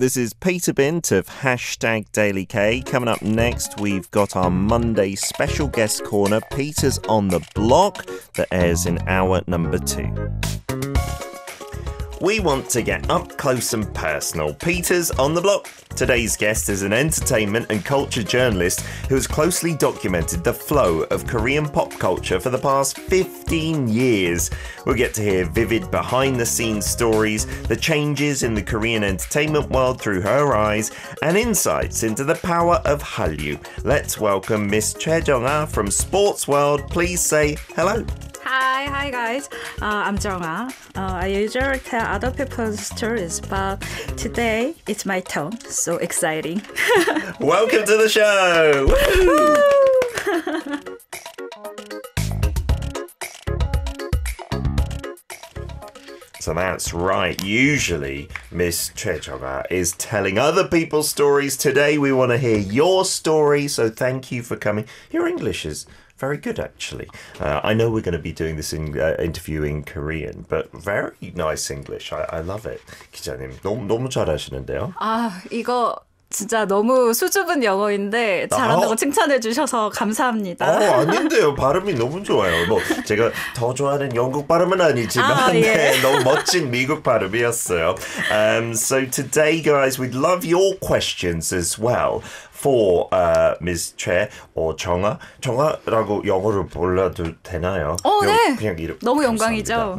This is Peter Bint of Hashtag Daily K. Coming up next, we've got our Monday special guest corner, Peter's on the Block, that airs in hour number 2. We want to get up close and personal. Peter's on the Block. Today's guest is an entertainment and culture journalist who has closely documented the flow of Korean pop culture for the past 15 years. We'll get to hear vivid behind-the-scenes stories, the changes in the Korean entertainment world through her eyes, and insights into the power of Hallyu. Let's welcome Miss Choi Jung-ah from Sports World. Please say hello. Hi guys. I'm Jung-ah. I usually tell other people's stories, but today it's my turn. So exciting. Welcome to the show. So that's right. Usually, Miss Choi Jung-ah is telling other people's stories. Today, we want to hear your story. So thank you for coming. Your English is very good, actually. I know we're going to be doing this interview in Korean, but very nice English. I love it. 기자님, 너무 잘하시는데요. 이거 진짜 너무 수줍은 영어인데 잘한다고 칭찬해 주셔서 감사합니다. 아닌데요. 발음이 너무 좋아요. 뭐 제가 더 좋아하는 영국 발음은 아니지만 네, 너무 멋진 미국 발음이었어요. So today, guys, we'd love your questions as well. For Ms. Choi or 정아. 정아라고 영어로 불러도 되나요? 네. 그냥 이름. 너무 영광이죠.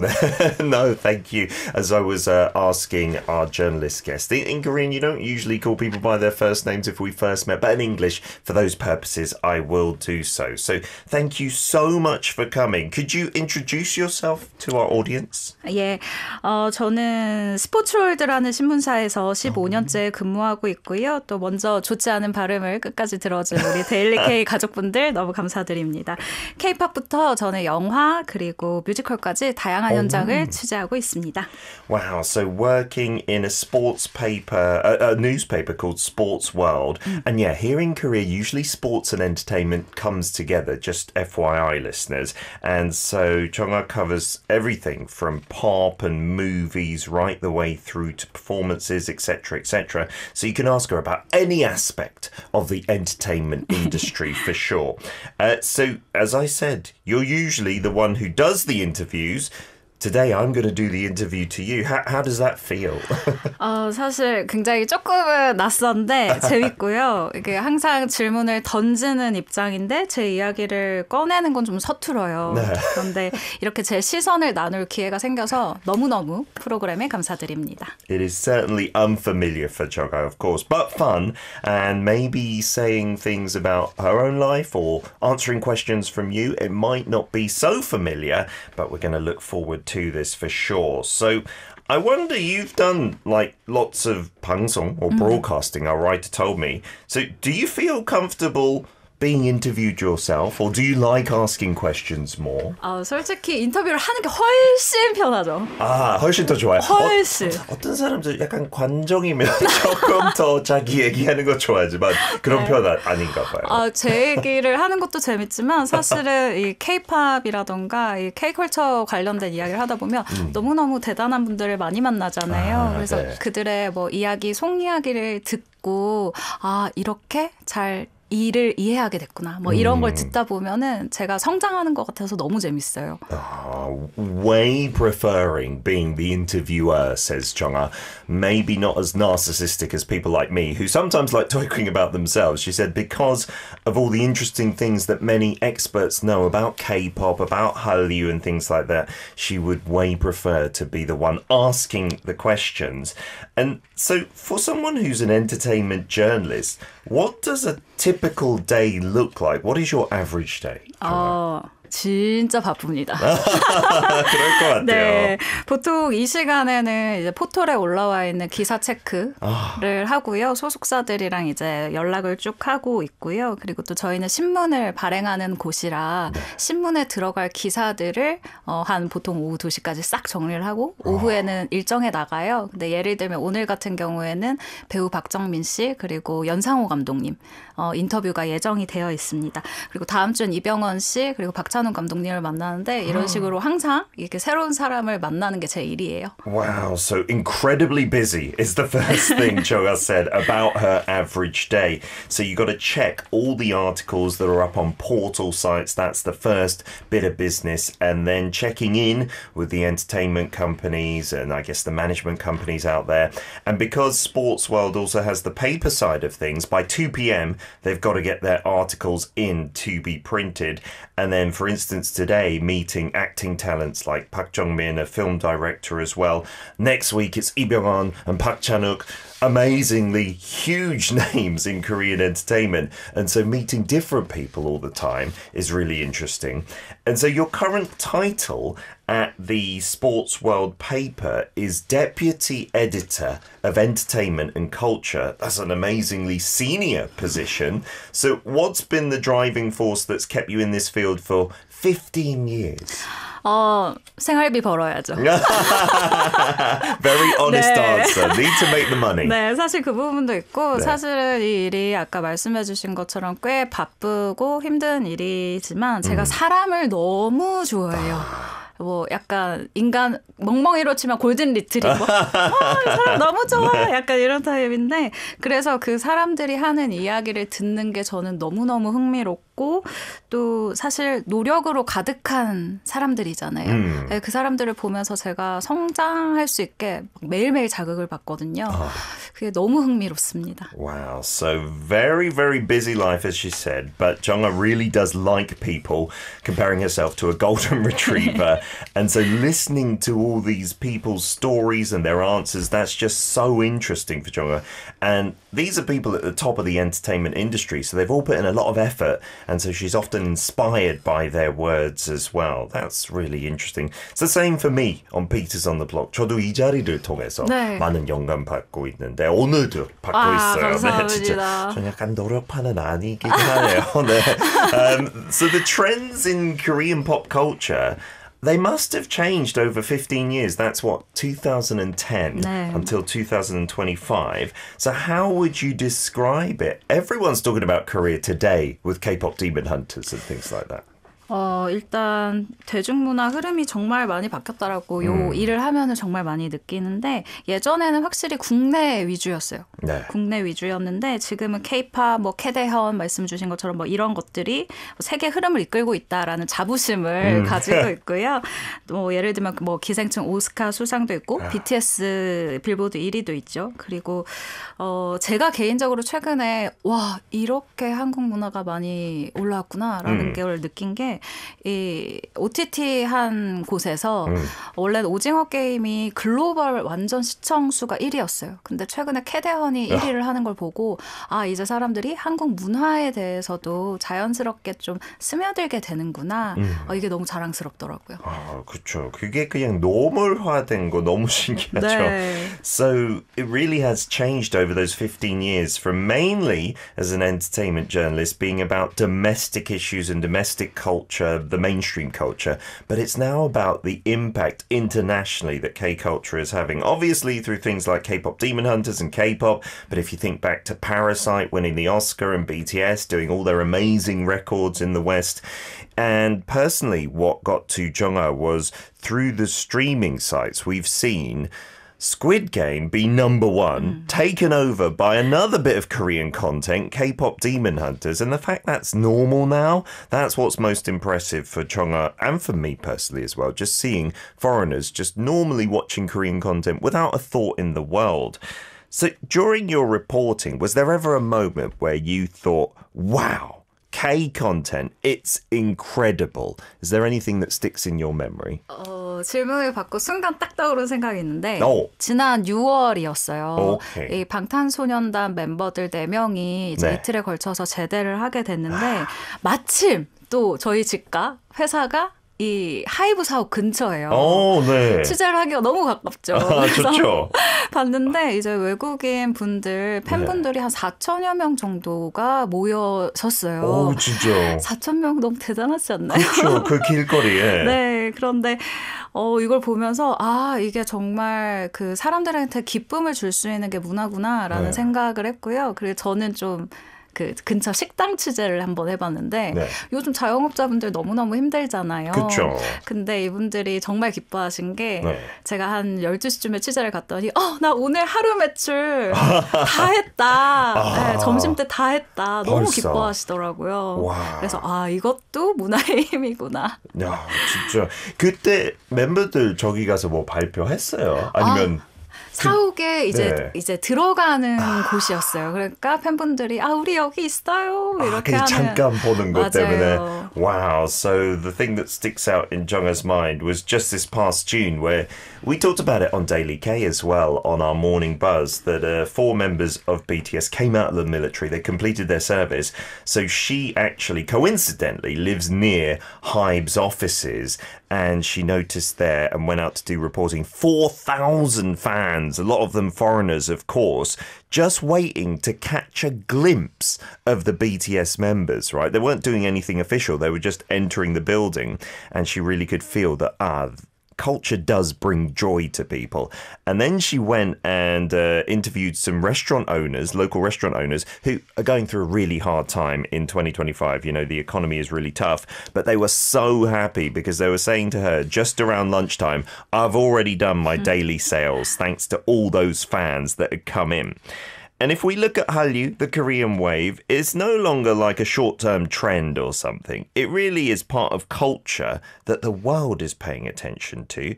No, thank you. As I was asking our journalist guest, in Korean, you don't usually call people by their first names if we first met, but in English, for those purposes, I will do so. So thank you so much for coming. Could you introduce yourself to our audience? 예, 저는 스포츠월드라는 신문사에서 15년째 근무하고 있고요. 또 먼저 좋지 않은 발음을 끝까지 들어준 우리 데일리 K 가족분들 너무 감사드립니다. K-팝부터 저는 영화 그리고 뮤지컬까지 다양한 현장을 취재하고 있습니다. Wow, so working in a sports paper, a newspaper called Sports World. And yeah, here in Korea, usually sports and entertainment comes together, just FYI listeners. And so Jung-ah covers everything from pop and movies right the way through to performances, etc., etc. So you can ask her about any aspect of the entertainment industry for sure. So, as I said, you're usually the one who does the interviews. Today, I'm going to do the interview to you. How does that feel? 사실 굉장히 조금은 낯선데 재밌고요. 이게 항상 질문을 던지는 입장인데 제 이야기를 꺼내는 건 좀 서툴어요. 네. 그런데 이렇게 제 시선을 나눌 기회가 생겨서 너무너무 프로그램에 감사드립니다. It is certainly unfamiliar for Jung-ah, of course, but fun, and maybe saying things about her own life or answering questions from you. It might not be so familiar, but we're going to look forward to this for sure. So I wonder, you've done like lots of 방송 or broadcasting, our writer told me. So do you feel comfortable being interviewed yourself, or do you like asking questions more? 솔직히 인터뷰를 하는 게 훨씬 편하죠. 훨씬 더 좋아요. 훨씬. 어떤 사람들 약간 관종이면 조금 더 자기 얘기하는 거 좋아하지만 그런 편 아닌가 봐요. 제 얘기를 하는 것도 재밌지만 사실은 이 K-팝이라던가 이 K-컬처 관련된 이야기를 하다 보면 너무너무 대단한 분들을 많이 만나잖아요. 그래서 네. 그들의 뭐 이야기, 속 이야기를 듣고 이렇게 잘 일을 이해하게 됐구나. 뭐 이런 걸 듣다 보면은 제가 성장하는 것 같아서 너무 재밌어요. Way preferring being the interviewer, says Jung-ah. Maybe not as narcissistic as people like me, who sometimes like talking about themselves. She said because of all the interesting things that many experts know about K-pop, about Hallyu and things like that, she would way prefer to be the one asking the questions. And so for someone who's an entertainment journalist, what does a typical day look like? What is your average day? 진짜 바쁩니다. 그럴 것 같아요. 네, 보통 이 시간에는 이제 포털에 올라와 있는 기사 체크를 하고요. 소속사들이랑 이제 연락을 쭉 하고 있고요. 그리고 또 저희는 신문을 발행하는 곳이라 신문에 들어갈 기사들을 한 보통 오후 2시까지 싹 정리를 하고 오후에는 일정에 나가요. 근데 예를 들면 오늘 같은 경우에는 배우 박정민 씨 그리고 연상호 감독님 인터뷰가 예정이 되어 있습니다. 그리고 다음 주는 이병헌 씨 그리고 박찬 박찬욱 감독님을 만나는데 이런 식으로 항상 이렇게 새로운 사람을 만나는 게 제 일이에요. Wow, so incredibly busy is the first thing Choga said about her average day. So you got to check all the articles that are up on portal sites. That's the first bit of business. And then checking in with the entertainment companies and I guess the management companies out there. And because Sports World also has the paper side of things, by 2 p.m. they've got to get their articles in to be printed. And then, for instance, today, meeting acting talents like Park Jong-min, a film director as well. Next week, it's Lee Byung-hun and Park Chan-wook, amazingly huge names in Korean entertainment. And so meeting different people all the time is really interesting. And so your current title at the Sports World paper is Deputy Editor of Entertainment and Culture. That's an amazingly senior position. So what's been the driving force that's kept you in this field for 15 years? 생활비 벌어야죠. Very honest answer. Need to make the money. 네, 사실 그 부분도 있고 네. 사실은 이 일이 아까 말씀해 주신 것처럼 꽤 바쁘고 힘든 일이지만 제가 사람을 너무 좋아해요. 뭐 약간 인간 멍멍이로 치면 골든 리트리버. 이 사람 너무 좋아. 약간 이런 타입인데 그래서 그 사람들이 하는 이야기를 듣는 게 저는 너무너무 흥미롭고 또 사실 노력으로 가득한 사람들이잖아요. 그 사람들을 보면서 제가 성장할 수 있게 매일매일 자극을 받거든요. 그게 너무 흥미롭습니다. Wow, so very, very busy life, as she said, but Jung-ah really does like people, comparing herself to a golden retriever. And so listening to all these people's stories and their answers, that's just so interesting for Jung-ah. And these are people at the top of the entertainment industry, so they've all put in a lot of effort, and so she's often inspired by their words as well. That's really interesting. It's the same for me on Peters on the Block. 저도 이 자리를 통해서 네. 많은 영감 받고 있는데 오늘도 받고 있어요. 감사합니다. 네, 진짜 전 약간 노력파는 아니긴 하네요. 네. So the trends in Korean pop culture, they must have changed over 15 years. That's what, 2010 네. until 2025. So how would you describe it? Everyone's talking about Korea today with K-pop Demon Hunters and things like that. 일단 대중문화 흐름이 정말 많이 바뀌었다라고 요 일을 하면은 정말 많이 느끼는데 예전에는 확실히 국내 위주였어요. 네. 국내 위주였는데 지금은 K-팝, 뭐 캐대현 말씀 주신 것처럼 뭐 이런 것들이 세계 흐름을 이끌고 있다라는 자부심을 가지고 있고요. 또 예를 들면 뭐 기생충 오스카 수상도 있고 BTS 빌보드 1위도 있죠. 그리고 제가 개인적으로 최근에 와 이렇게 한국 문화가 많이 올라왔구나라는 걸 느낀 게 이 OTT 한 곳에서 원래는 오징어 게임이 글로벌 완전 시청 수가 1위였어요. 근데 최근에 캐대헌이 1위를 하는 걸 보고 아 이제 사람들이 한국 문화에 대해서도 자연스럽게 좀 스며들게 되는구나. 이게 너무 자랑스럽더라고요. 아, 그렇죠. 그게 그냥 노멀화된 거 너무 신기하죠. 네. So it really has changed over those 15 years from mainly as an entertainment journalist being about domestic issues and domestic culture, the mainstream culture, but it's now about the impact internationally that K-culture is having. Obviously through things like K-pop Demon Hunters and K-pop, but if you think back to Parasite winning the Oscar and BTS doing all their amazing records in the West. And personally, what got to Jung-ah was through the streaming sites we've seen Squid Game be number one, taken over by another bit of Korean content, K-pop Demon Hunters. And the fact that's normal now, that's what's most impressive for Jung-ah and for me personally as well. Just seeing foreigners just normally watching Korean content without a thought in the world. So during your reporting, was there ever a moment where you thought, wow, K content, it's incredible. Is there anything that sticks in your memory? 질문을 받고 순간 딱 떠오른 생각이 있는데 지난 6월이었어요. 오케이. 이 방탄소년단 멤버들 4명이 이제 네. 이틀에 걸쳐서 제대를 하게 됐는데 마침 또 저희 집과 회사가 이 하이브 사옥 근처예요. 네. 취재를 하기가 너무 가깝죠. 좋죠. 봤는데 이제 외국인 분들 팬분들이 한 4천여 명 정도가 모여섰어요. 오, 진짜. 4천 명 너무 대단하지 않나요? 그렇죠. 그 길거리에. 네, 그런데 이걸 보면서 아 이게 정말 그 사람들한테 기쁨을 줄 수 있는 게 문화구나라는 네. 생각을 했고요. 그리고 저는 좀 그 근처 식당 취재를 한번 해봤는데 네. 요즘 자영업자분들 너무너무 힘들잖아요. 그쵸. 근데 이분들이 정말 기뻐하신 게 네. 제가 한 12시쯤에 취재를 갔더니 나 오늘 하루 매출 다 했다. 네, 점심때 다 했다. 너무 벌써. 기뻐하시더라고요. 와. 그래서 이것도 문화의 힘이구나. 야, 진짜 그때 멤버들 저기 가서 뭐 발표했어요? 아니면 사옥에 네. 이제 들어가는 곳이었어요. 그러니까 팬분들이 우리 여기 있어요. 이렇게 그냥 하는. 잠깐 보는 것 맞아요. 때문에. Wow. So the thing that sticks out in Jungha's mind was just this past June where we talked about it on Daily K as well on our morning buzz that 4 members of BTS came out of the military. They completed their service. So she actually coincidentally lives near Hybe's offices and she noticed there and went out to do reporting 4,000 fans, a lot of them foreigners, of course, just waiting to catch a glimpse of the BTS members, right? They weren't doing anything official. They were just entering the building. And she really could feel that, culture does bring joy to people. And then she went and interviewed some restaurant owners, local restaurant owners, who are going through a really hard time in 2025. You know, the economy is really tough, but they were so happy because they were saying to her just around lunchtime, I've already done my daily sales thanks to all those fans that had come in. And if we look at Hallyu, the Korean wave, it's no longer like a short-term trend or something. It really is part of culture that the world is paying attention to.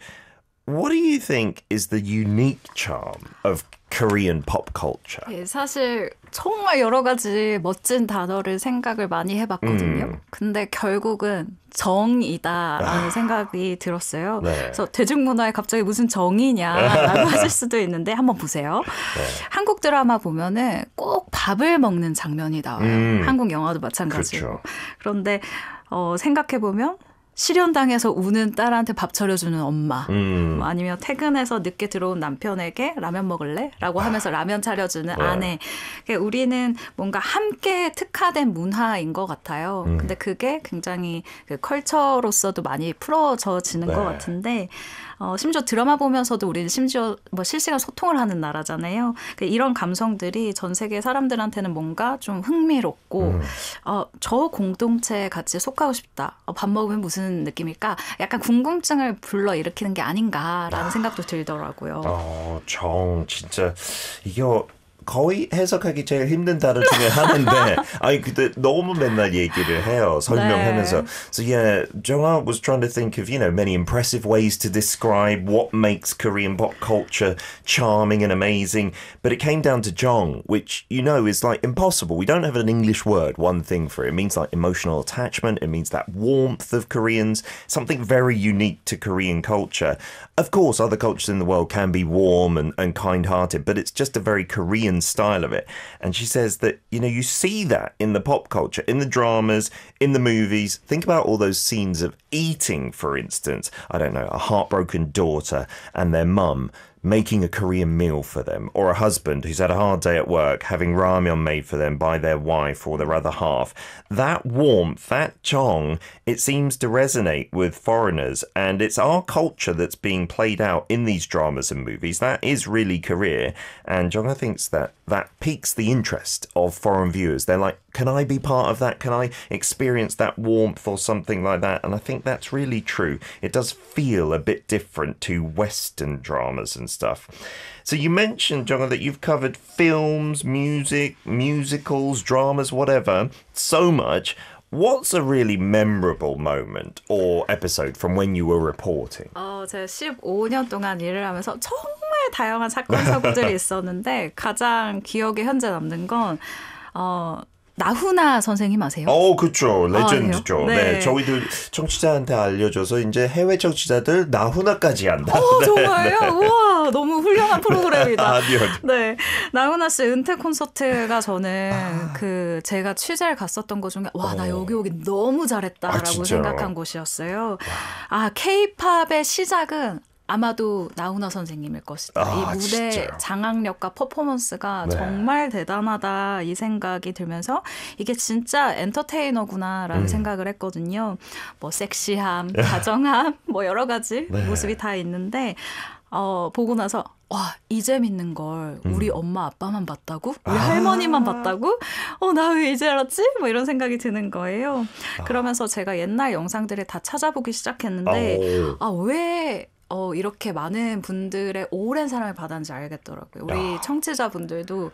What do you think is the unique charm of Korean pop culture? 예, 사실 정말 여러 가지 멋진 단어를 생각을 많이 해봤거든요. 근데 결국은 정이다라는 생각이 들었어요. 네. 그래서 대중문화에 갑자기 무슨 정이냐라고 하실 수도 있는데 한번 보세요. 네. 한국 드라마 보면은 꼭 밥을 먹는 장면이 나와요. 한국 영화도 마찬가지고. 그렇죠. 그런데 생각해보면 실연당해서 우는 딸한테 밥 차려주는 엄마 뭐 아니면 퇴근해서 늦게 들어온 남편에게 라면 먹을래? 라고 하면서 라면 차려주는 아내. 그러니까 우리는 뭔가 함께 특화된 문화인 것 같아요. 근데 그게 굉장히 그 컬처로서도 많이 풀어져지는 것 같은데 심지어 드라마 보면서도 우리는 심지어 뭐 실시간 소통을 하는 나라잖아요. 이런 감성들이 전 세계 사람들한테는 뭔가 좀 흥미롭고 저 공동체에 같이 속하고 싶다. 밥 먹으면 무슨 느낌일까? 약간 궁금증을 불러일으키는 게 아닌가라는 생각도 들더라고요. 정 진짜 이거 거의 해석하기 제일 힘든 단어 중에 하나인데 아니 근데 너무 맨날 얘기를 해요. 설명하면서. 네. So yeah, Jungha was trying to think of, many impressive ways to describe what makes Korean pop culture charming and amazing, but it came down to Jong, which is like impossible. We don't have an English word, one thing for it. It means like emotional attachment. It means that warmth of Koreans, something very unique to Korean culture. Of course, other cultures in the world can be warm and kind-hearted, but it's just a very Korean style of it. And she says that, you see that in the pop culture, in the dramas, in the movies. Think about all those scenes of eating, for instance. I don't know, a heartbroken daughter and their mum making a Korean meal for them, or a husband who's had a hard day at work having ramyeon made for them by their wife or their other half. That warmth, that jong, it seems to resonate with foreigners, and it's our culture that's being played out in these dramas and movies. That is really Korea, and Jongha thinks that piques the interest of foreign viewers. They're like, can I be part of that? Can I experience that warmth or something like that? And I think that's really true. It does feel a bit different to Western dramas and stuff. So you mentioned, Jongha, that you've covered films, music, musicals, dramas, whatever, so much. What's a really memorable moment or episode from when you were reporting? 제가 15년 동안 일을 하면서 정말 다양한 사건 사고들이 있었는데 가장 기억에 현재 남는 건 나훈아 선생님 아세요? 그렇죠. 레전드죠. 네. 네, 저희들 청취자한테 알려줘서 이제 해외 청취자들 나훈아까지 안다. 정말요? 네. 우와, 너무 훌륭한 프로그램이다. 아니요. 네, 나훈아 씨 은퇴 콘서트가 저는 제가 취재를 갔었던 것 중에 나 여기 오기 너무 잘했다라고 생각한 곳이었어요. K-팝의 시작은 아마도 나훈아 선생님일 것이다. 이 무대 진짜요? 장악력과 퍼포먼스가 정말 대단하다 이 생각이 들면서 이게 진짜 엔터테이너구나라는 생각을 했거든요. 뭐 섹시함, 다정함, 뭐 여러 가지 모습이 다 있는데 보고 나서 와, 이 재밌는 걸 우리 엄마 아빠만 봤다고? 우리 할머니만 봤다고? 나 왜 이제 알았지? 뭐 이런 생각이 드는 거예요. 그러면서 제가 옛날 영상들을 다 찾아보기 시작했는데 왜 이렇게 많은 분들의 오랜 사랑을 받았는지 알겠더라고요. 우리 청취자분들도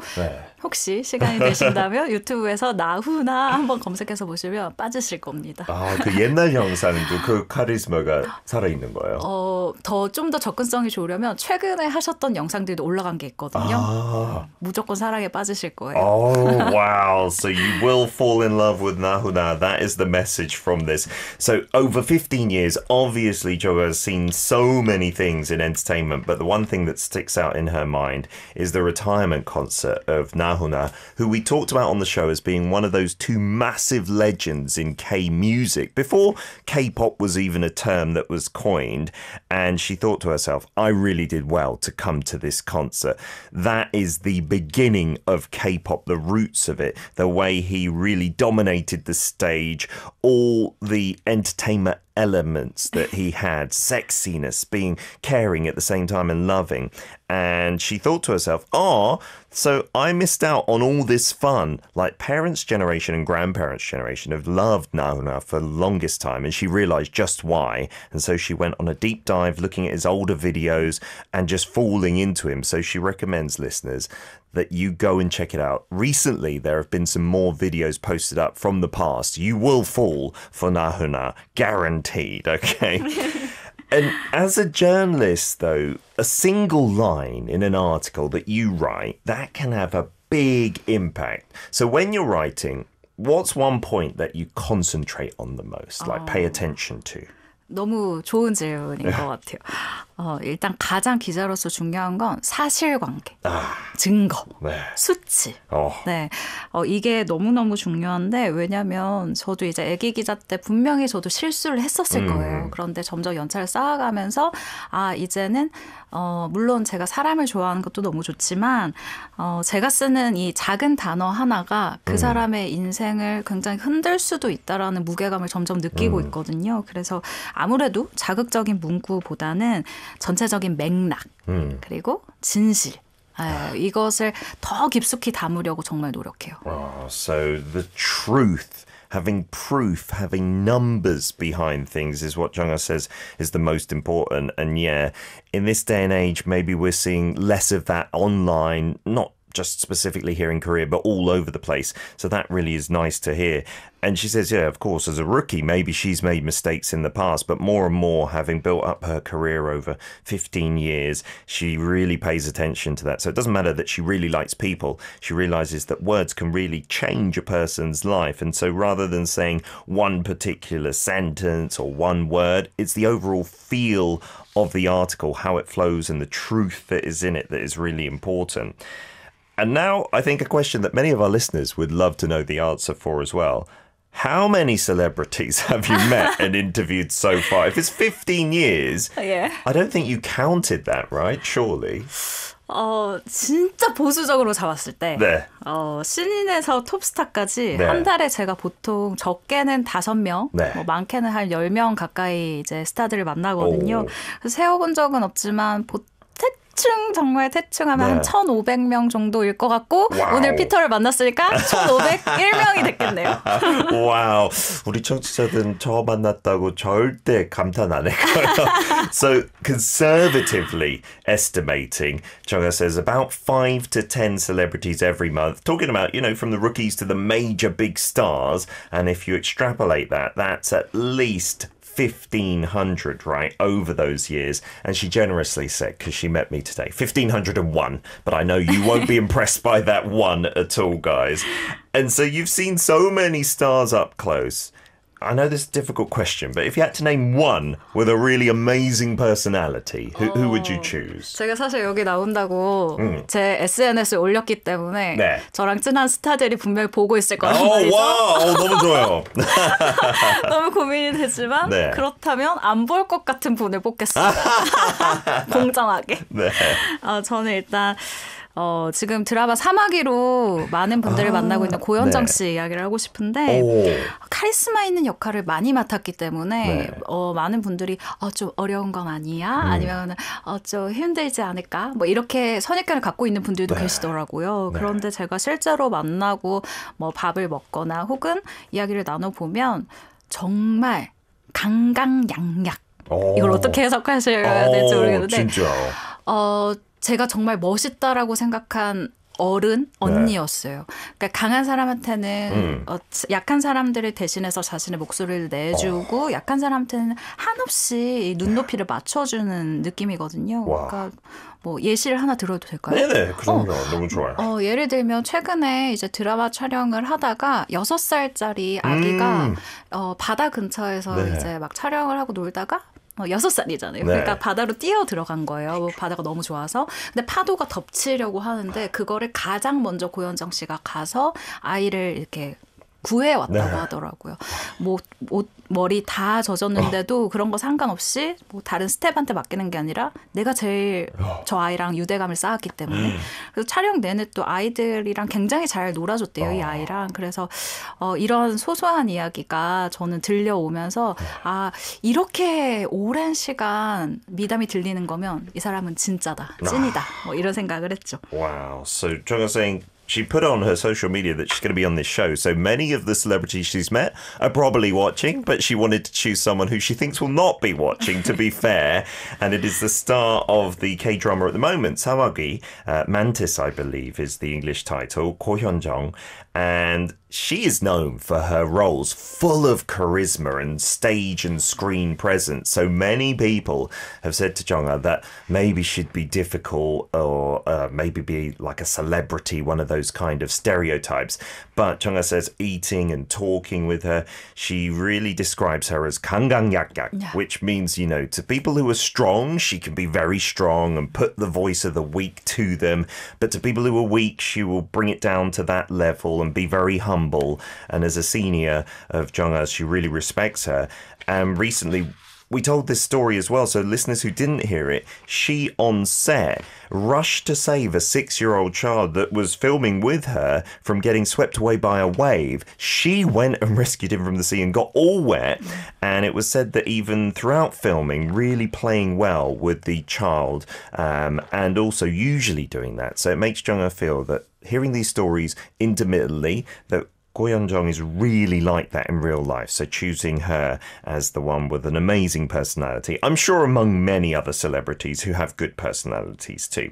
혹시 시간이 되신다면 유튜브에서 나훈아 한번 검색해서 보시면 빠지실 겁니다. 그 옛날 영상도 그 카리스마가 살아있는 거예요? 좀 더 접근성이 좋으려면 최근에 하셨던 영상들도 올라간 게 있거든요. 무조건 사랑에 빠지실 거예요. Wow. So you will fall in love with Nahuna. That is the message from this. So over 15 years, obviously Joga has seen so many things in entertainment, but the one thing that sticks out in her mind is the retirement concert of Nahuna, who we talked about on the show as being one of those two massive legends in K-music before K-pop was even a term that was coined. And she thought to herself, I really did well to come to this concert. That is the beginning of K-pop, the roots of it, the way he really dominated the stage, all the entertainment elements that he had, sexiness, being caring at the same time and loving. And she thought to herself, so I missed out on all this fun. Like parents' generation and grandparents' generation have loved Nahuna for the longest time, and she realized just why. And so she went on a deep dive looking at his older videos and just falling into him. So she recommends listeners that you go and check it out. Recently, there have been some more videos posted up from the past. You will fall for Nahuna, guaranteed, okay? And as a journalist, though, a single line in an article that you write, that can have a big impact. So when you're writing, what's one point that you concentrate on the most, like pay attention to? 너무 좋은 질문인 것 같아요. 일단 가장 기자로서 중요한 건 사실관계, 증거, 수치. 네, 이게 너무너무 중요한데 왜냐하면 저도 이제 애기 기자 때 분명히 저도 실수를 했었을 거예요. 그런데 점점 연차를 쌓아가면서 이제는 물론 제가 사람을 좋아하는 것도 너무 좋지만 제가 쓰는 이 작은 단어 하나가 그 사람의 인생을 굉장히 흔들 수도 있다라는 무게감을 점점 느끼고 있거든요. 그래서 아무래도 자극적인 문구보다는 전체적인 맥락 그리고 진실 이것을 더 깊숙이 담으려고 정말 노력해요. So the truth. Having proof, having numbers behind things is what Jung-ah says is the most important. And yeah, in this day and age, maybe we're seeing less of that online, not just specifically here in Korea, but all over the place. So that really is nice to hear. And she says, yeah, of course, as a rookie, maybe she's made mistakes in the past, but more and more, having built up her career over 15 years, she really pays attention to that. So it doesn't matter that she really likes people. She realizes that words can really change a person's life. And so rather than saying one particular sentence or one word, it's the overall feel of the article, how it flows and the truth that is in it that is really important. And now I think a question that many of our listeners would love to know the answer for as well. How many celebrities have you met and interviewed so far? If it's 15 years, I don't think you counted that, right? Surely. 진짜 보수적으로 잡았을 때 신인에서 톱스타까지 한 달에 제가 보통 적게는 5명, 뭐 많게는 한 10명 가까이 이제 스타들을 만나거든요. 그래서 세어본 적은 없지만 정말 대충하면 한 1,500명 정도일 것 같고 오늘 피터를 만났으니까 1,501명이 됐겠네요. 와우, 우리 청취자들은 저 만났다고 절대 감탄 안 할 거예요. So conservatively estimating, Jung-ah says about 5 to 10 celebrities every month. Talking about, from the rookies to the major big stars. And if you extrapolate that, that's at least 1,500, right, over those years. And she generously said, because she met me today, 1,501. But I know you won't be impressed by that one at all, guys. And so you've seen so many stars up close. I know this is a difficult question, but if you had to name one with a really amazing personality, who would you choose? 제가 사실 여기 나온다고 제 SNS에 올렸기 때문에 저랑 친한 스타들이 분명히 보고 있을 거란 말이죠. 와, 너무 좋아요. 너무 고민이 되지만 그렇다면 안 볼 것 같은 분을 뽑겠습니다. 공정하게. 저는 일단 지금 드라마 사마귀로 많은 분들을 만나고 있는 고현정 네. 씨 이야기를 하고 싶은데 오. 카리스마 있는 역할을 많이 맡았기 때문에 네. 많은 분들이 좀 어려운 건 아니야? 아니면 좀 힘들지 않을까? 뭐 이렇게 선입견을 갖고 있는 분들도 네. 계시더라고요. 네. 그런데 제가 실제로 만나고 뭐 밥을 먹거나 혹은 이야기를 나눠보면 정말 강강약약. 오. 이걸 어떻게 해석하셔야 될지 모르겠는데 진짜. 제가 정말 멋있다라고 생각한 언니였어요. 그러니까 강한 사람한테는 약한 사람들을 대신해서 자신의 목소리를 내주고 약한 사람한테는 한없이 눈높이를 맞춰주는 느낌이거든요. 와. 그러니까 뭐 예시를 하나 들어도 될까요? 네네, 그럼요. 너무 좋아요. 예를 들면 최근에 이제 드라마 촬영을 하다가 6살짜리 아기가 바다 근처에서 네. 이제 막 촬영을 하고 놀다가 6살이잖아요. 네. 그러니까 바다로 뛰어 들어간 거예요. 바다가 너무 좋아서. 근데 파도가 덮치려고 하는데 그거를 가장 먼저 고현정 씨가 가서 아이를 이렇게 구해왔다고 네. 하더라고요. 뭐 머리 다 젖었는데도 그런 거 상관없이 뭐 다른 스텝한테 맡기는 게 아니라 내가 제일 저 아이랑 유대감을 쌓았기 때문에 그래서 촬영 내내 또 아이들이랑 굉장히 잘 놀아줬대요. 이 아이랑. 그래서 이런 소소한 이야기가 저는 들려오면서 이렇게 오랜 시간 미담이 들리는 거면 이 사람은 진짜다. 찐이다. 뭐 이런 생각을 했죠. Wow. So Jung is saying she put on her social media that she's going to be on this show. So many of the celebrities she's met are probably watching, but she wanted to choose someone who she thinks will not be watching, to be fair. And it is the star of the K-drama at the moment, Samagi. Mantis, I believe, is the English title, Ko Hyun-jung. And she is known for her roles full of charisma and stage and screen presence. So many people have said to Jung-ah that maybe she'd be difficult or maybe be like a celebrity, one of those kind of stereotypes. But Jung-ah says eating and talking with her, she really describes her as 강강약약, which means, you know, to people who are strong, she can be very strong and put the voice of the weak to them. But to people who are weak, she will bring it down to that level and be very humble. And as a senior of Jung-ah, she really respects her. And recently, we told this story as well, so listeners who didn't hear it, she on set rushed to save a 6-year-old child that was filming with her from getting swept away by a wave. She went and rescued him from the sea and got all wet. And it was said that even throughout filming, really playing well with the child and also usually doing that. So it makes Jung-ah feel that hearing these stories intermittently, that Ko Hyun-jung is really like that in real life, so choosing her as the one with an amazing personality. I'm sure among many other celebrities who have good personalities too.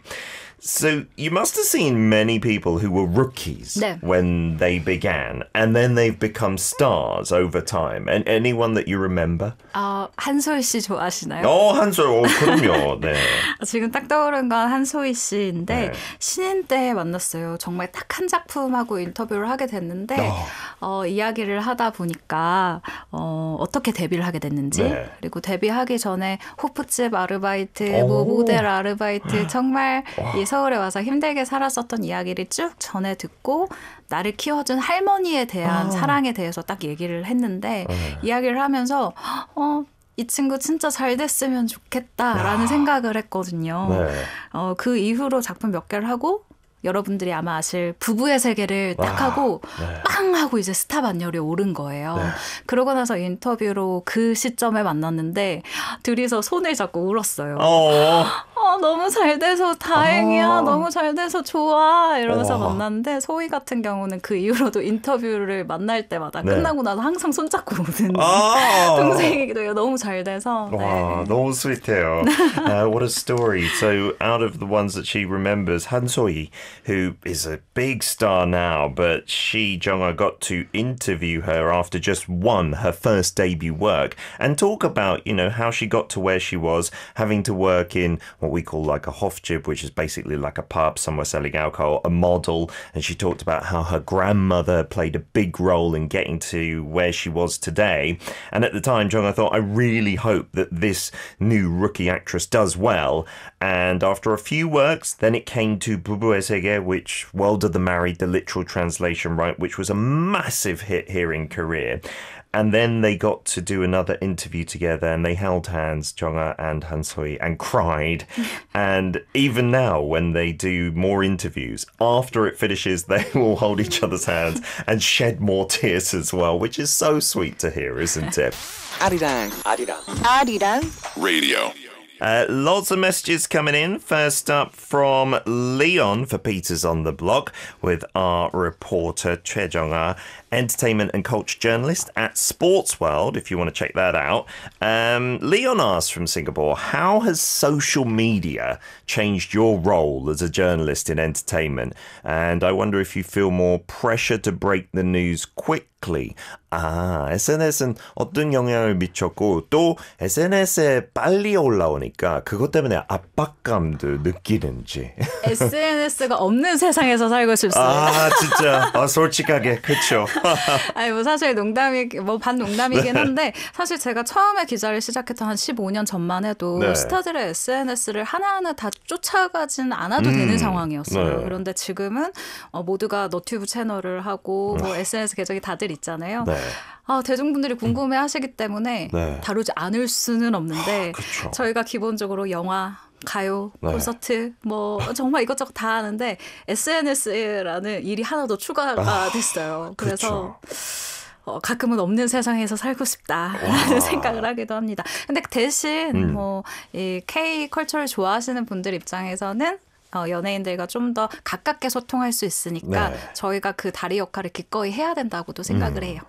So you must have seen many people who were rookies 네. when they began, and then they've become stars over time. And anyone that you remember? 한소희 씨 좋아하시나요? 한솔, 그럼요. 네. 지금 딱 떠오른 건 한소희 씨인데 네. 신인 때 만났어요. 정말 딱 한 작품하고 인터뷰를 하게 됐는데 이야기를 하다 보니까 어떻게 데뷔를 하게 됐는지 네. 그리고 데뷔하기 전에 호프집 아르바이트, 뭐 모델 아르바이트 정말 이 서울에 와서 힘들게 살았었던 이야기를 쭉 전해 듣고 나를 키워준 할머니에 대한 사랑에 대해서 딱 얘기를 했는데 이야기를 하면서 이 친구 진짜 잘 됐으면 좋겠다라는 생각을 했거든요. 네. 그 이후로 작품 몇 개를 하고 여러분들이 아마 아실 부부의 세계를 딱 하고 빵 하고 이제 스타 반열에 오른 거예요. 네. 그러고 나서 인터뷰로 그 시점에 만났는데 둘이서 손을 잡고 울었어요. 너무 잘 돼서 다행이야. 너무 잘 돼서 좋아. 이러면서 만났는데 소희 같은 경우는 그 이후로도 인터뷰를 만날 때마다 네. 끝나고 나서 항상 손잡고 우는 동생이기도 해요. 너무 잘 돼서. 네. Wow, 너무 sweet해요. What a story. So out of the ones that she remembers, Han So-hee, who is a big star now, but Jung-ah got to interview her after just her first debut work and talk about, you know, how she got to where she was, having to work in what we call like a hofjib, which is basically like a pub somewhere selling alcohol, a model. And she talked about how her grandmother played a big role in getting to where she was today. And at the time, Jung-ah thought, I really hope that this new rookie actress does well. And after a few works, then it came to 부부의 세계, which World of the Married, the literal translation, right, which was a massive hit here in Korea. And then they got to do another interview together and they held hands, Jongha and Hansoi, and cried. And even now, when they do more interviews, after it finishes, they will hold each other's hands and shed more tears as well, which is so sweet to hear, isn't it? 아리랑 Radio. Lots of messages coming in. First up from Leon for Peters on the Block with our reporter, Choi Jong-ah, entertainment and culture journalist at Sports World, if you want to check that out. Leon asks from Singapore, how has social media changed your role as a journalist in entertainment? And I wonder if you feel more pressure to break the news quickly. SNS은 어떤 영향을 미쳤고 또 SNS에 빨리 올라오니까 그것 때문에 압박감도 느끼는지. SNS가 없는 세상에서 살고 싶어요. 진짜. 솔직하게. 그렇죠. 아니 뭐 사실 반농담이긴 한데 사실 제가 처음에 기자를 시작했던 한 15년 전만 해도 네. 스타들의 SNS를 하나하나 다 쫓아가진 않아도 되는 상황이었어요. 네. 그런데 지금은 모두가 너튜브 채널을 하고 뭐 SNS 계정이 다들 있잖아요. 네. 대중분들이 궁금해하시기 때문에 네. 다루지 않을 수는 없는데 그쵸. 저희가 기본적으로 영화 가요, 네. 콘서트, 뭐 정말 이것저것 다 하는데 SNS라는 일이 하나 더 추가가 됐어요. 그래서 가끔은 없는 세상에서 살고 싶다라는 생각을 하기도 합니다. 근데 대신 이 K 컬처를 좋아하시는 분들 입장에서는 연예인들과 좀 더 가깝게 소통할 수 있으니까 네. 저희가 그 다리 역할을 기꺼이 해야 된다고도 생각을 해요.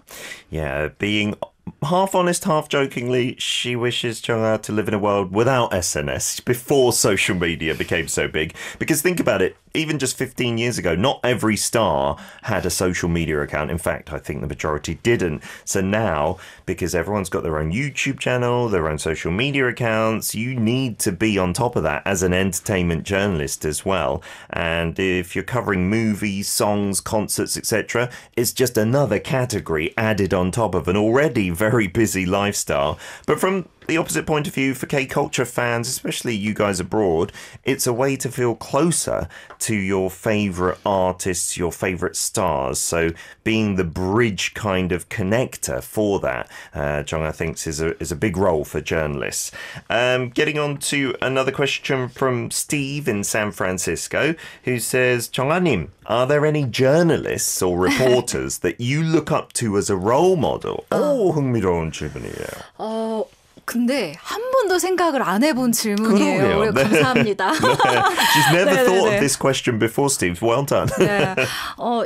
Yeah, being half honest, half jokingly, she wishes Jongha to live in a world without SNS before social media became so big. Because think about it, even just 15 years ago, not every star had a social media account. In fact, I think the majority didn't. So now, because everyone's got their own YouTube channel, their own social media accounts, you need to be on top of that as an entertainment journalist as well. And if you're covering movies, songs, concerts, etc., it's just another category added on top of an already very busy lifestyle. But from the opposite point of view, for K-culture fans, especially you guys abroad, it's a way to feel closer to your favourite artists, your favourite stars. So being the bridge kind of connector for that, Jongha thinks is a big role for journalists. Getting on to another question from Steve in San Francisco, who says, 정아님, are there any journalists or reporters that you look up to as a role model? 흥미로운 질문이에요. 근데 한 번도 생각을 안 해본 질문이에요. 네. 감사합니다. She's never 네네네. thought of this question before, Steve. Well done. 네.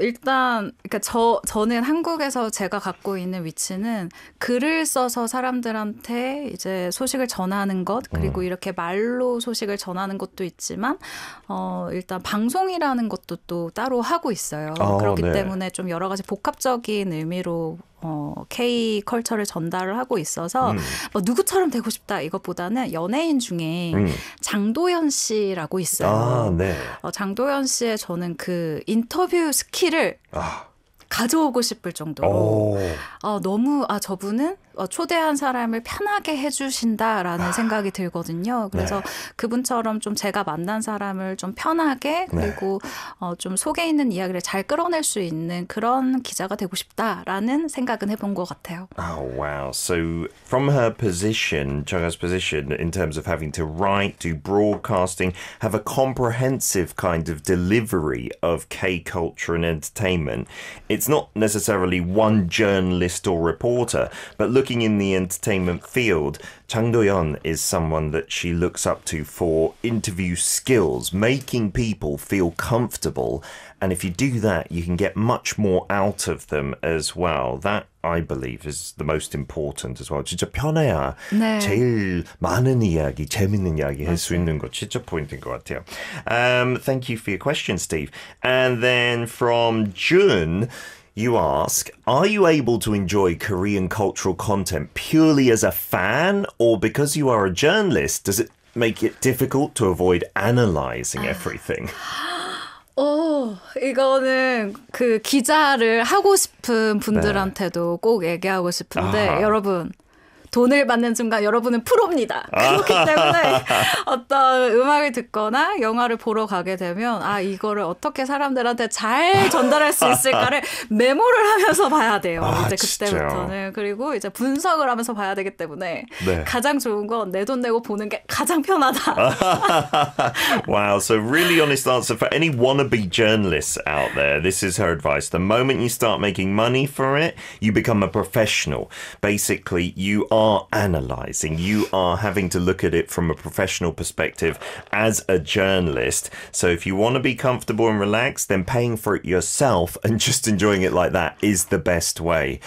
일단 그러니까 저는 한국에서 제가 갖고 있는 위치는 글을 써서 사람들한테 이제 소식을 전하는 것 그리고 이렇게 말로 소식을 전하는 것도 있지만 일단 방송이라는 것도 또 따로 하고 있어요. 그렇기 네. 때문에 좀 여러 가지 복합적인 의미로 K 컬처를 전달을 하고 있어서 누구처럼 되고 싶다 이것보다는 연예인 중에 장도연 씨라고 있어요. 네. 장도연 씨의 저는 그 인터뷰 스킬을 가져오고 싶을 정도로 너무 저분은 초대한 사람을 편하게 해주신다라는 생각이 들거든요. 그래서 그분처럼 좀 제가 만난 사람을 좀 편하게 그리고 좀 속에 있는 이야기를 잘 끌어낼 수 있는 그런 기자가 되고 싶다라는 생각은 해본 것 같아요. Oh, wow. So from her position, Jongha's position, in terms of having to write, do broadcasting, have a comprehensive kind of delivery of K-culture and entertainment, it's not necessarily one journalist or reporter, but looking in the entertainment field, Chang Do-yeon is someone that she looks up to for interview skills, making people feel comfortable. And if you do that, you can get much more out of them as well. That, I believe, is the most important as well. 진짜 편해야 네. 제일 많은 이야기, 재밌는 이야기 할 수 있는 거 진짜 포인트인 것 같아요. Thank you for your question, Steve. And then from June, you ask, are you able to enjoy Korean cultural content purely as a fan or because you are a journalist? Does it make it difficult to avoid analysing everything? 이거는 그 기자를 하고 싶은 분들한테도 꼭 얘기하고 싶은데 여러분 돈을 받는 순간 여러분은 프로입니다. 그렇기 때문에 어떤 음악을 듣거나 영화를 보러 가게 되면 아 이거를 어떻게 사람들한테 잘 전달할 수 있을까를 메모를 하면서 봐야 돼요. 이제 그때부터는. 그리고 이제 분석을 하면서 봐야 되기 때문에 네. 가장 좋은 건 내 돈 내고 보는 게 가장 편하다. Wow, so really honest answer for any wannabe journalists out there. This is her advice. The moment you start making money for it, you become a professional. Basically, you are analysing. You are having to look at it from a professional perspective as a journalist. So if you want to be comfortable and relaxed, then paying for it yourself and just enjoying it like that is the best way.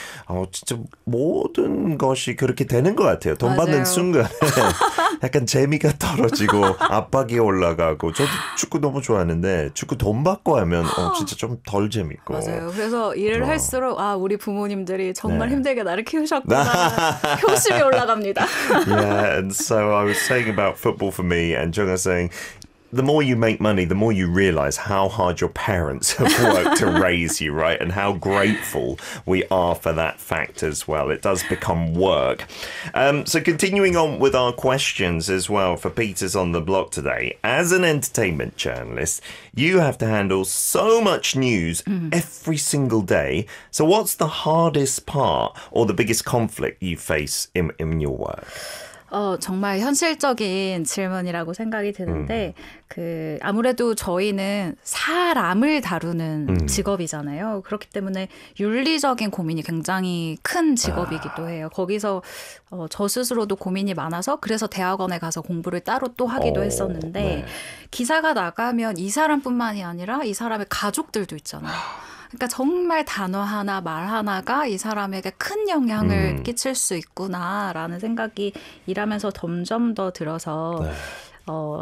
진짜 모든 것이 그렇게 되는 것 같아요. 돈 받는 순간에 약간 재미가 떨어지고 압박이 올라가고 저도 축구 너무 좋아하는데 축구 돈 받고 하면 진짜 좀 덜 재밌고. 맞아요. 그래서 일을 할수록 아 우리 부모님들이 정말 힘들게 나를 키우셨구나. 효심이 올라갑니다. Yeah, and so I was saying about football for me and Jung saying the more you make money, the more you realize how hard your parents have worked to raise you, right? And how grateful we are for that fact as well. It does become work. So continuing on with our questions as well for Peter's on the Block today. As an entertainment journalist, you have to handle so much news every single day. So what's the hardest part or the biggest conflict you face in your work? 정말 현실적인 질문이라고 생각이 드는데 아무래도 저희는 사람을 다루는 직업이잖아요. 그렇기 때문에 윤리적인 고민이 굉장히 큰 직업이기도 해요. 거기서 저 스스로도 고민이 많아서 그래서 대학원에 가서 공부를 따로 또 하기도 했었는데 네. 기사가 나가면 이 사람뿐만이 아니라 이 사람의 가족들도 있잖아요. 그러니까 정말 단어 하나, 말 하나가 이 사람에게 큰 영향을 끼칠 수 있구나라는 생각이 일하면서 점점 더 들어서 네.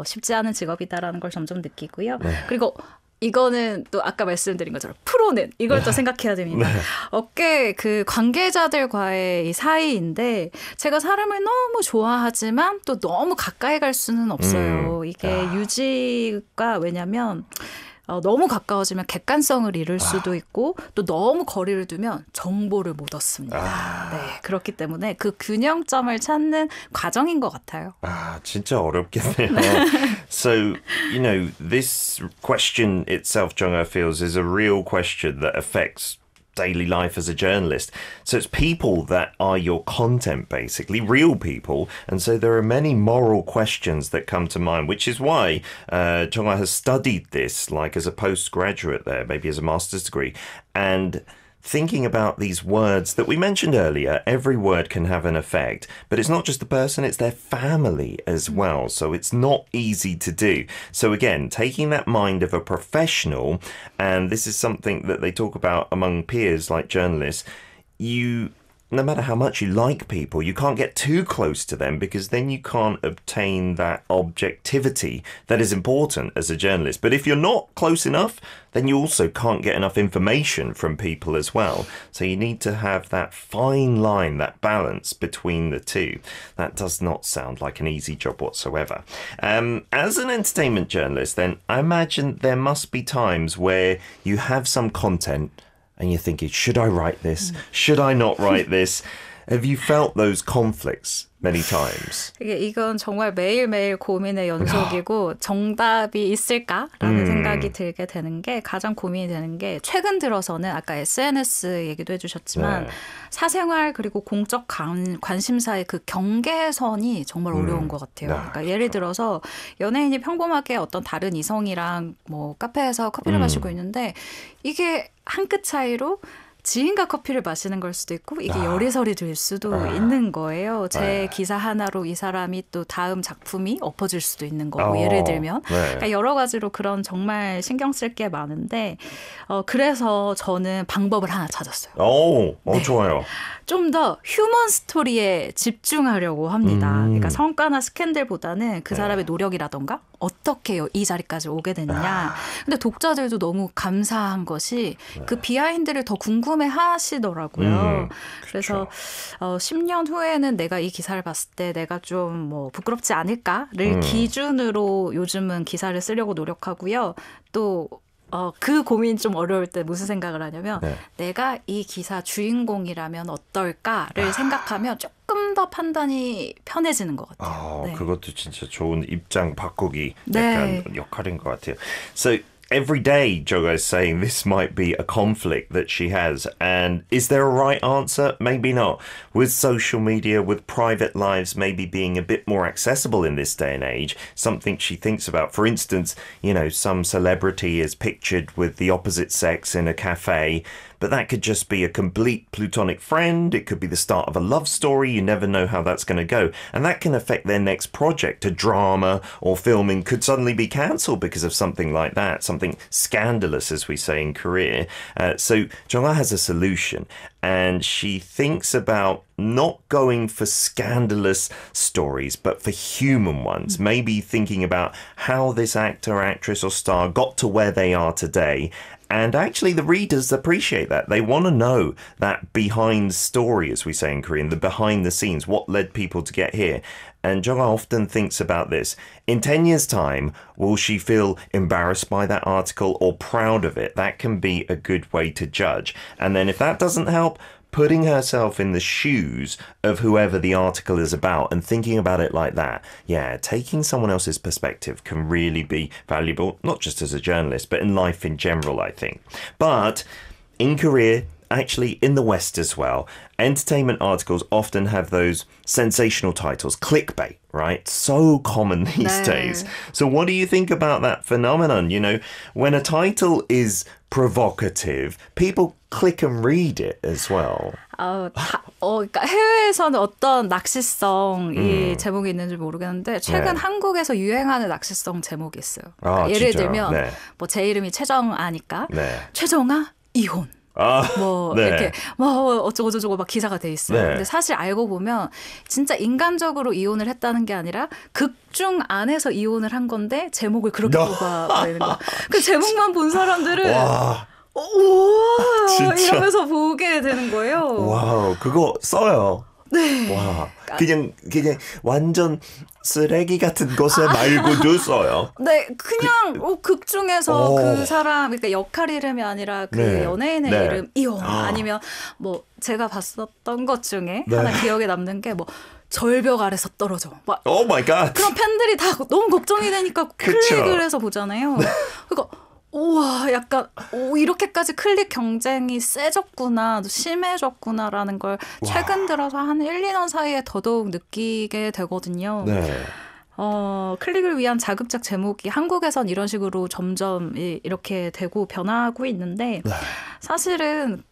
쉽지 않은 직업이다라는 걸 점점 느끼고요. 네. 그리고 이거는 또 아까 말씀드린 것처럼 프로는 이걸 또 생각해야 됩니다. 네. 업계 그 관계자들과의 이 사이인데 제가 사람을 너무 좋아하지만 또 너무 가까이 갈 수는 없어요. 이게 유지가 왜냐면 너무 가까워지면 객관성을 잃을 수도 있고 또 너무 거리를 두면 정보를 못 얻습니다. 네, 그렇기 때문에 그 균형점을 찾는 과정인 것 같아요. 진짜 어렵겠네요. So, you know, this question itself, Jung-ah feels, is a real question that affects daily life as a journalist. So it's people that are your content, basically, real people. And so there are many moral questions that come to mind, which is why Jung-ah has studied this, like as a postgraduate there, maybe as a master's degree. And thinking about these words that we mentioned earlier, every word can have an effect, but it's not just the person, it's their family as well. So it's not easy to do. So again, taking that mind of a professional, and this is something that they talk about among peers like journalists, no matter how much you like people, you can't get too close to them because then you can't obtain that objectivity that is important as a journalist. But if you're not close enough, then you also can't get enough information from people as well. So you need to have that fine line, that balance between the two. That does not sound like an easy job whatsoever. As an entertainment journalist, then, I imagine there must be times where you have some content and you're thinking, should I write this? Should I not write this? Have you felt those conflicts many times? 이건 정말 매일매일 고민의 연속이고 정답이 있을까라는 생각이 들게 되는 게 가장 고민이 되는 게 최근 들어서는 아까 SNS 얘기도 해주셨지만 사생활 그리고 공적 관심사의 그 경계선이 정말 어려운 것 같아요. 그러니까 예를 들어서 연예인이 평범하게 어떤 다른 이성이랑 뭐 카페에서 커피를 마시고 있는데 이게 한 끗 차이로 지인과 커피를 마시는 걸 수도 있고 이게 열애설이 될 수도 있는 거예요. 제 기사 하나로 이 사람이 또 다음 작품이 엎어질 수도 있는 거고 예를 들면 그러니까 여러 가지로 그런 정말 신경 쓸 게 많은데 그래서 저는 방법을 하나 찾았어요. 좋아요. 좀 더 휴먼 스토리에 집중하려고 합니다. 그러니까 성과나 스캔들보다는 그 사람의 노력이라던가 어떻게 이 자리까지 오게 됐느냐. 근데 독자들도 너무 감사한 것이 그 비하인드를 더 궁금해 하시더라고요. 그래서 10년 후에는 내가 이 기사를 봤을 때 내가 좀 뭐 부끄럽지 않을까를 기준으로 요즘은 기사를 쓰려고 노력하고요. 또 그 고민 좀 어려울 때 무슨 생각을 하냐면 네. 내가 이 기사 주인공이라면 어떨까를 생각하면 조금 더 판단이 편해지는 것 같아요. 네. 그것도 진짜 좋은 입장 바꾸기 네. 약간 역할인 것 같아요. So every day, Joga is saying this might be a conflict that she has. And is there a right answer? Maybe not. With social media, with private lives maybe being a bit more accessible in this day and age, something she thinks about. For instance, some celebrity is pictured with the opposite sex in a cafe, but that could just be a complete platonic friend. It could be the start of a love story. You never know how that's going to go. And that can affect their next project. A drama or filming could suddenly be cancelled because of something like that, something scandalous, as we say in Korea. So Jong-ah has a solution. And she thinks about not going for scandalous stories, but for human ones. Maybe thinking about how this actor, actress, or star got to where they are today. And actually, the readers appreciate that. They want to know that behind story, as we say in Korean, the behind the scenes, what led people to get here. And Jong often thinks about this. In 10 years' time, will she feel embarrassed by that article or proud of it? That can be a good way to judge. And then if that doesn't help, putting herself in the shoes of whoever the article is about and thinking about it like that. Yeah, taking someone else's perspective can really be valuable, not just as a journalist, but in life in general, I think. But in Korea, actually in the West as well, entertainment articles often have those sensational titles, clickbait, right? So common these days. So what do you think about that phenomenon? When a title is provocative, people click and read it as well. 그러니까 해외에서는 어떤 낚시성이 제목이 있는지 모르겠는데 최근 한국에서 유행하는 낚시성 제목이 있어요. 그러니까 예를 진짜요? 들면 제 이름이 최정아니까 네. 최정아 이혼. 네. 이렇게 어쩌고저쩌고 막 기사가 돼 있어요. 네. 근데 사실 알고 보면 진짜 인간적으로 이혼을 했다는 게 아니라 극중 안에서 이혼을 한 건데 제목을 그렇게 뽑아내는 거야. 그 제목만 본 사람들은 우와 이러면서 보게 되는 거예요. 와우, 그거 써요. 네. 와, 그냥 완전 쓰레기 같은 것을 말고도 써요. 네, 그냥 극 중에서 그 사람, 그러니까 역할 이름이 아니라 그 연예인의 이름 이혼 아니면 제가 봤었던 것 중에 하나 기억에 남는 게 절벽 아래서 떨어져. Oh my God. 그런 팬들이 다 너무 걱정이 되니까 클릭을 해서 보잖아요. 그러니까 우와, 약간 이렇게까지 클릭 경쟁이 세졌구나, 심해졌구나라는 걸 최근 들어서 한 1, 2년 사이에 더더욱 느끼게 되거든요. 네. 클릭을 위한 자극적 제목이 한국에선 이런 식으로 점점 이렇게 되고 변하고 있는데 사실은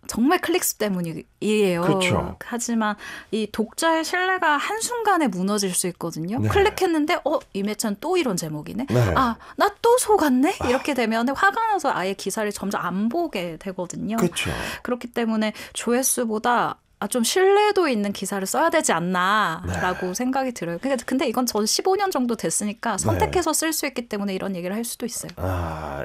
정말 클릭수 때문이에요. 그렇죠. 하지만 이 독자의 신뢰가 한순간에 무너질 수 있거든요. 클릭했는데 이 매체는 또 이런 제목이네. 나 또 속았네. 이렇게 되면 화가 나서 아예 기사를 점점 안 보게 되거든요. 그렇죠. 그렇기 때문에 조회수보다 좀 신뢰도 있는 기사를 써야 되지 않나라고 생각이 들어요. 근데 이건 전 15년 정도 됐으니까 선택해서 쓸 수 있기 때문에 이런 얘기를 할 수도 있어요.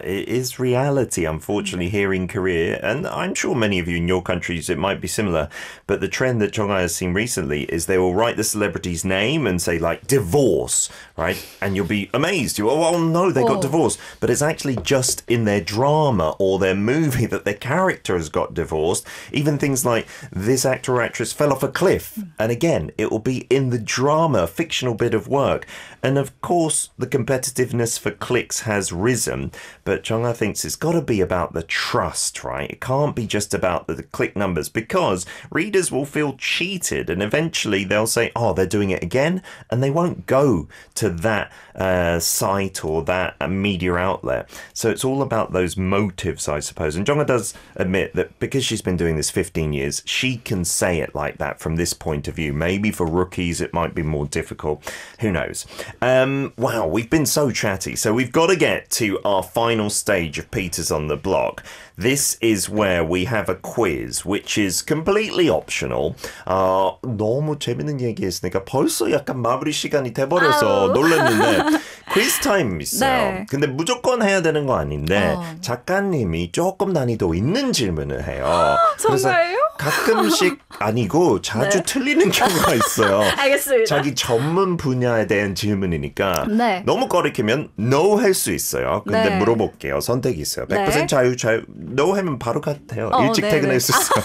It is reality, unfortunately, here in Korea. And I'm sure many of you in your countries, it might be similar. But the trend that Jong-ah has seen recently is they will write the celebrity's name and say, like, divorce, right? And you'll be amazed. No, they got divorced. But it's actually just in their drama or their movie that their character has got divorced. Even things like this actor or actress fell off a cliff. And again, it will be in the drama, fictional bit of work. And of course, the competitiveness for clicks has risen. But Jong-ah thinks it's got to be about the trust, right? It can't be just about the click numbers because readers will feel cheated and eventually they'll say, they're doing it again. And they won't go to that site or that media outlet. So it's all about those motives, I suppose. And Jong-ah does admit that because she's been doing this 15 years, she can say it like that from this point of view. Maybe for rookies, it might be more difficult. Who knows? Wow, we've been so chatty. So we've got to get to our final stage of Peters on the Block. This is where we have a quiz, which is completely optional. 너무 재밌는 얘기했으니까 벌써 약간 마무리 시간이 돼버려서 놀랐는데 quiz 타임 있어요. 네. 근데 무조건 해야 되는 거 아닌데 작가님이 조금 난이도 있는 질문을 해요. 정말요? 가끔씩 아니고 자주 틀리는 경우가 있어요. 알겠습니다. 자기 전문 분야에 대한 질문이니까 네. 너무 꺼리키면 no 할 수 있어요. 근데 네. 물어볼게요. 선택이 있어요. 100% 네. 자유 no 하면 바로 가도 돼요. 일찍 네, 퇴근할 네. 수 있어요.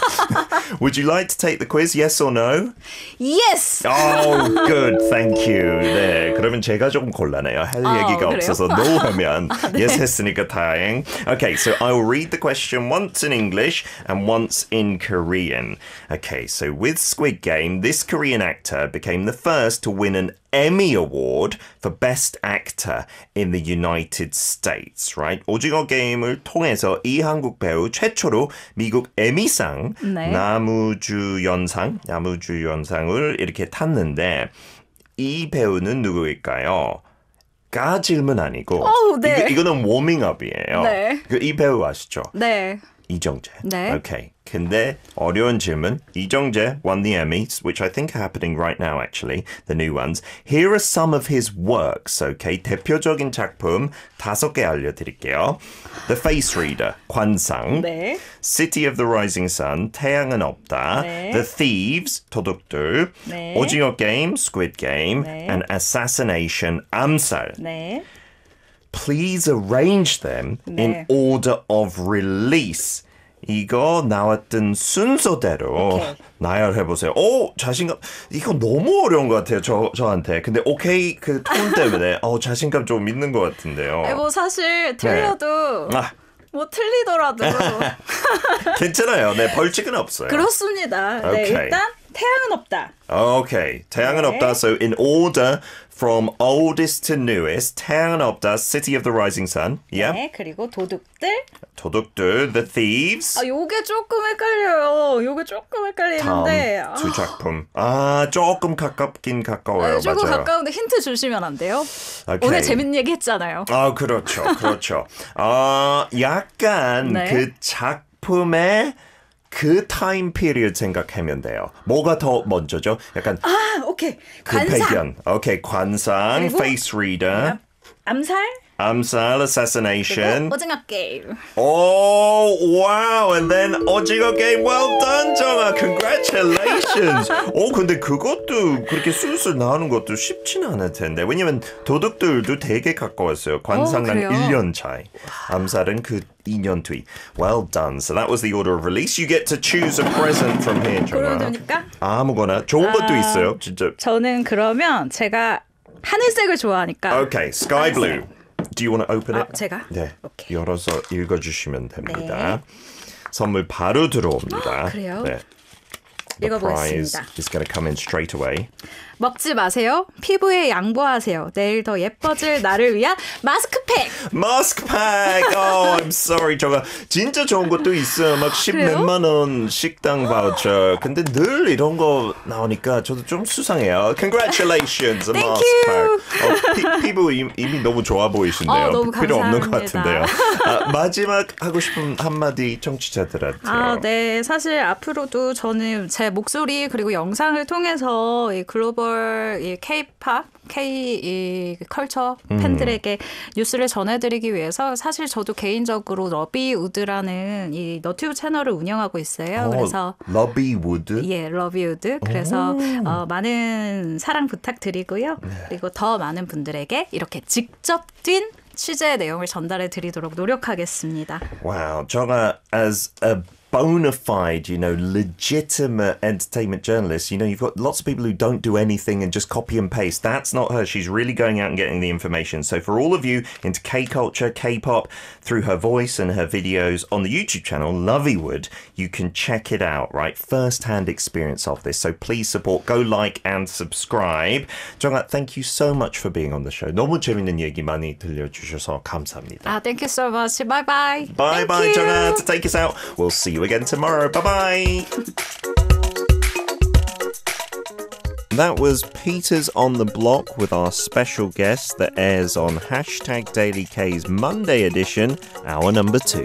Would you like to take the quiz? Yes or no? Yes! Oh, good. Thank you. 네, 그러면 제가 조금 곤란해요. 할 얘기가 그래요? 없어서 no 하면 yes 했으니까 다행. Okay, so I will read the question once in English and once in Korean. Okay, so with Squid Game, this Korean actor became the first to win an Emmy Award for Best Actor in the United States, right? 오징어 게임을 통해서 이 한국 배우 최초로 미국 에미상 네. 나무주연상을 이렇게 탔는데 이 배우는 누구일까요? 가 질문 아니고 네. 이거는 워밍업이에요. 네. 이 배우 아시죠? 네. 이정재. 네. Okay. 근데 어려운 질문. 이정재 won the Emmys, which I think are happening right now actually, the new ones. Here are some of his works, okay? 대표적인 작품 5개 알려드릴게요. The Face Reader, 관상. 네. City of the Rising Sun, 태양은 없다. 네. The Thieves, 도둑들. 네. 오징어 게임, Squid Game. 네. And Assassination, 암살. 네. Please arrange them in 네. order of release. 이거 나왔던 순서대로 오케이. 나열해보세요. 오, 자신감. 이거 너무 어려운 것 같아요, 저한테. 근데 오케이, 그 톤 때문에 자신감 좀 있는 것 같은데요. 뭐 사실 틀려도 뭐 틀리더라도 괜찮아요. 네, 벌칙은 없어요. 그렇습니다. 네, 오케이. 일단 태양은 없다. Okay, 태양은 네. 없다. So in order from oldest to newest, 태양은 없다, City of the Rising Sun. Yeah. 네, 그리고 도둑들. 도둑들, The Thieves. 요게 조금 헷갈려요. 요게 조금 헷갈리는데. 다음 두 작품. 조금 가깝긴 가까워요. 조금 맞아요. 가까운데 힌트 주시면 안 돼요? 오케이. 오늘 재밌는 얘기 했잖아요. 그렇죠. 그렇죠. 약간 네. 그 작품의 그 타임 피리어드 생각하면 돼요. 뭐가 더 먼저죠? 약간 오케이. 그 관상. 배경. 오케이, 관상, 그리고 Face Reader, 암살. 암살, Assassination. 오징어 게임. Oh, wow. And then 오징어 게임. Well done, 정아. Congratulations. 근데 그것도 그렇게 술술 나오는 것도 쉽지는 않을 텐데. 왜냐면 도둑들도 되게 가까웠어요. 관상랑 그래요? 1년 차이. 암살은 그 2년 뒤. Well done. So that was the order of release. You get to choose a present from here, 정아. 그러니까 아무거나. 좋은 것도 있어요. 진짜. 저는 그러면 제가 하늘색을 좋아하니까. Okay, sky blue. Do you want to open it? 제가? 네. 오케이. 열어서 읽어주시면 됩니다. 네. 선물 바로 들어옵니다. 그래요? 네. The prize 읽어보겠습니다. is going to come in straight away. 먹지 마세요. 피부에 양보하세요. 내일 더 예뻐질 나를 위한 마스크팩. Mask pack. Oh, I'm sorry. 저거 진짜 좋은 것도 있어요. 막 10몇만 원 식당 바우처. 근데 늘 이런 거 나오니까 저도 좀 수상해요. Congratulations, a Thank mask you. pack. 피부 이미 너무 좋아 보이신데요. 너무 필요 없는 것 감사합니다. 같은데요. 마지막 하고 싶은 한마디 청취자들한테요. 네. 사실 앞으로도 저는 제 목소리 그리고 영상을 통해서 이 글로벌 이 K-팝, 이 컬처 팬들에게 뉴스를 전해드리기 위해서 사실 저도 개인적으로 러비우드라는 이 너튜브 채널을 운영하고 있어요. 그래서 러비우드? 예, 러비우드. 그래서 많은 사랑 부탁드리고요. 그리고 더 많은 분들에게 이렇게 직접 뛴 취재의 내용을 전달해 드리도록 노력하겠습니다. Wow, 정아, as a bona fide, legitimate entertainment journalist, you've got lots of people who don't do anything and just copy and paste. That's not her. She's really going out and getting the information. So for all of you into K-culture, K-pop, through her voice and her videos on the YouTube channel, Loveywood, you can check it out, right? First-hand experience of this. So please support, go like and subscribe. 정아, thank you so much for being on the show. 너무 재밌는 얘기 많이 들려주셔서 감사합니다. Thank you so much. Bye bye. Bye bye, 정아. To take us out, we'll see you again tomorrow. Bye bye. That was Peters on the Block with our special guest that airs on #DailyK's Monday edition, hour number 2.